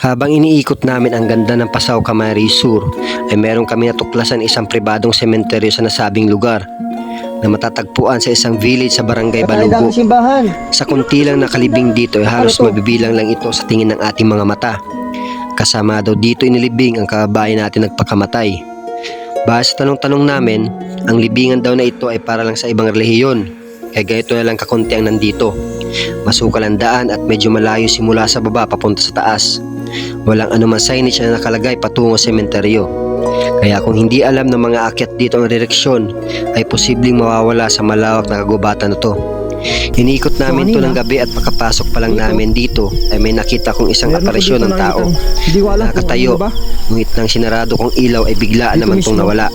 Habang iniikot namin ang ganda ng Pasao Camarines Sur, ay meron kami natuklasan isang pribadong sementeryo sa nasabing lugar na matatagpuan sa isang village sa Barangay Balugo. Sa kunti lang nakalibing dito ay halos mabibilang lang ito sa tingin ng ating mga mata. Kasama daw dito inilibing ang kababayan natin nagpakamatay. Base sa tanong-tanong namin, ang libingan daw na ito ay para lang sa ibang relihiyon, kaya ganito na lang kakunti ang nandito. Masukal ang daan at medyo malayo simula sa baba papunta sa taas. Walang anumang signage na nakalagay patungo sa sementeryo. Kaya kung hindi alam ng mga akyat dito ang direksyon, ay posibleng mawawala sa malawak na kagubatan na to. Iniikot namin to ng gabi at pagkapasok pa lang namin dito ay may nakita kong isang aparisyon ng tao. Nakatayo, ngunit nang sinarado kong ilaw ay biglaan naman tong nawala.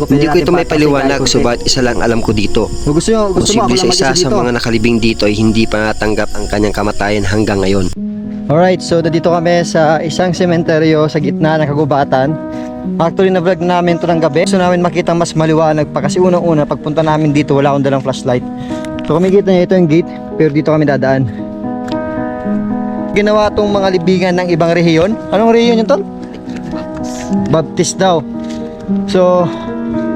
Hindi ko ito may paliwanag, subalit isa lang alam ko dito. Posible sa isa sa mga nakalibing dito ay hindi pa natanggap ang kanyang kamatayan hanggang ngayon. Alright, so dito kami sa isang sementeryo sa gitna ng kagubatan. Actually na-vlog namin ito ng gabi. Gusto namin makita mas maliwanag pa kasi unang-una pagpunta namin dito wala akong dalang flashlight. So kumikita niyo ito yung gate, pero dito kami dadaan. Ginawa itong mga libingan ng ibang rehiyon. Anong rehiyon yun, tol? Baptist daw. So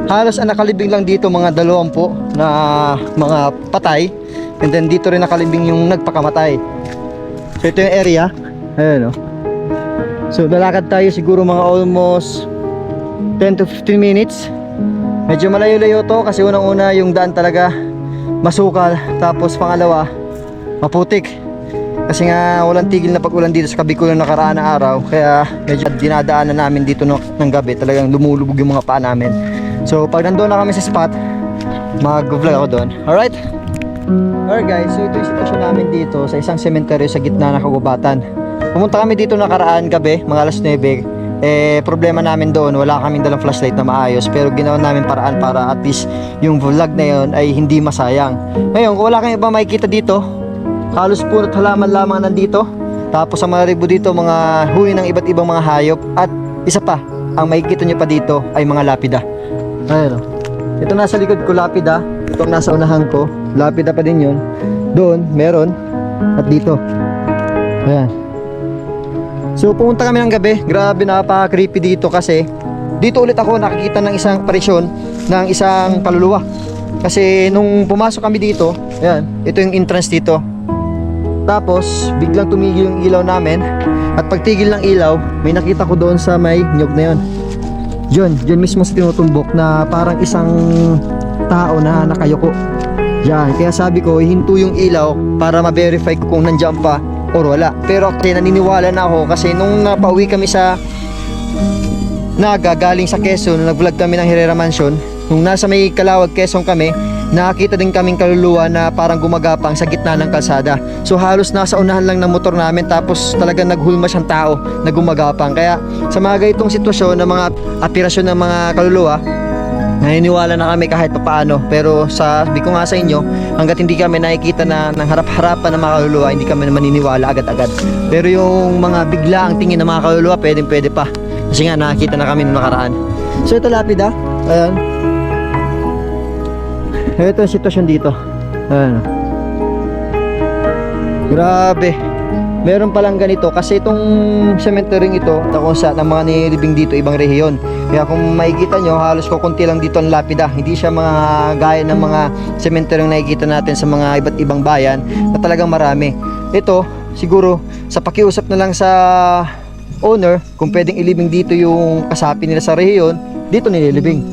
halos ang nakalibing lang dito mga 20 na mga patay. And then dito rin nakalibing yung nagpakamatay. So ito yung area. Ayan o. So lalakad tayo siguro mga almost 10 to 15 minutes. Medyo malayo-layo to kasi unang-una yung daan talaga masukal. Tapos pangalawa maputik. Kasi nga walang tigil na pag-ulan dito sa Kabikulan nakaraan na araw. Kaya medyo dinadaanan namin dito ng gabi. Talagang lumulubog yung mga paa namin. So pag nandoon na kami sa spot, mag-vlog ako doon. Alright? Alright guys, so ito yung sitwasyon namin dito sa isang sementeryo sa gitna ng kagubatan. Pumunta kami dito nakaraan gabi, mga alas 9. Problema namin doon, wala kaming dalang flashlight na maayos. Pero ginawa namin paraan para at least yung vlog na yun ay hindi masayang. Ngayon, kung wala kang iba makikita dito, halos puno't halaman lamang nandito. Tapos ang mga ribo dito, mga huli ng iba't ibang mga hayop. At isa pa, ang makikita nyo pa dito ay mga lapida. Ayun o. Ito nasa likod ko, lapida. Itong nasa unahan ko, lapida pa din yun. Doon, meron. At dito. Ayan. So pumunta kami ng gabi. Grabe, napaka-creepy dito kasi dito ulit ako nakikita ng isang aparisyon ng isang kaluluwa. Kasi nung pumasok kami dito, ayan, ito yung entrance dito. Tapos biglang tumigil yung ilaw namin. At pagtigil ng ilaw, may nakita ko doon sa may nyug na yun. Diyan mismo sa tinutumbok na parang isang tao na nakayuko. Yan, kaya sabi ko hinto yung ilaw para ma-verify ko kung nandiyan pa or wala. Pero actually naniniwala na ako kasi nung napauwi kami sa Naga galing sa Quezon, nag-vlog kami ng Herrera Mansion. Nung nasa may Calawag, Quezon kami, nakakita din kaming kaluluwa na parang gumagapang sa gitna ng kalsada. So halos nasa unahan lang ng motor namin tapos talagang naghulma siyang tao na gumagapang. Kaya sa mga ganitong sitwasyon ng mga apirasyon ng mga kaluluwa, naniniwala na kami kahit papaano. Pero sabi ko nga sa inyo, hanggat hindi kami nakikita na ng harap-harapan ng mga kaluluwa, hindi kami maniniwala agad-agad. Pero yung mga bigla ang tingin ng mga kaluluwa, pwede pa. Kasi nga nakakita na kami nung nakaraan. So ito lapida. Ayan. Ito yung sitwasyon dito. Ayan. Grabe. Meron palang ganito kasi itong cemetery ito na kung saan ang mga nilibing dito ibang rehiyon. Kaya kung makikita nyo, halos kukunti lang dito ang lapida. Hindi siya mga gaya ng mga cemetery na nakikita natin sa mga iba't ibang bayan na talagang marami. Ito siguro sa pakiusap na lang sa owner kung pwedeng ilibing dito yung kasapi nila sa rehiyon, dito nililibing.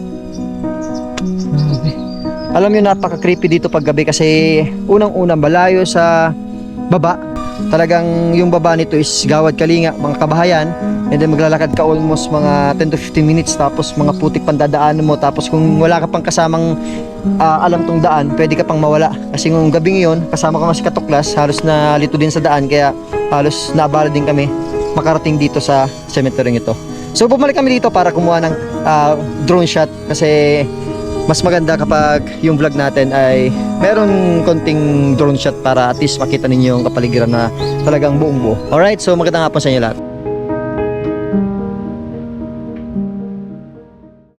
Alam nyo, napaka-creepy dito pag gabi kasi unang-unang malayo sa baba. Talagang yung baba nito is Gawad Kalinga, mga kabahayan. And then maglalakad ka almost mga 10 to 15 minutes tapos mga putik pandadaanan mo. Tapos kung wala ka pang kasamang alam tong daan, pwede ka pang mawala. Kasi ngong gabi ngayon, kasama ka mas katuklas, halos na lito din sa daan. Kaya halos naabala din kami makarating dito sa cemetery ito. So bumalik kami dito para kumuha ng drone shot kasi mas maganda kapag yung vlog natin ay meron konting drone shot para at least makita ninyo yung kapaligiran na talagang buong buo. Alright, so magandang hapon sa inyo lahat.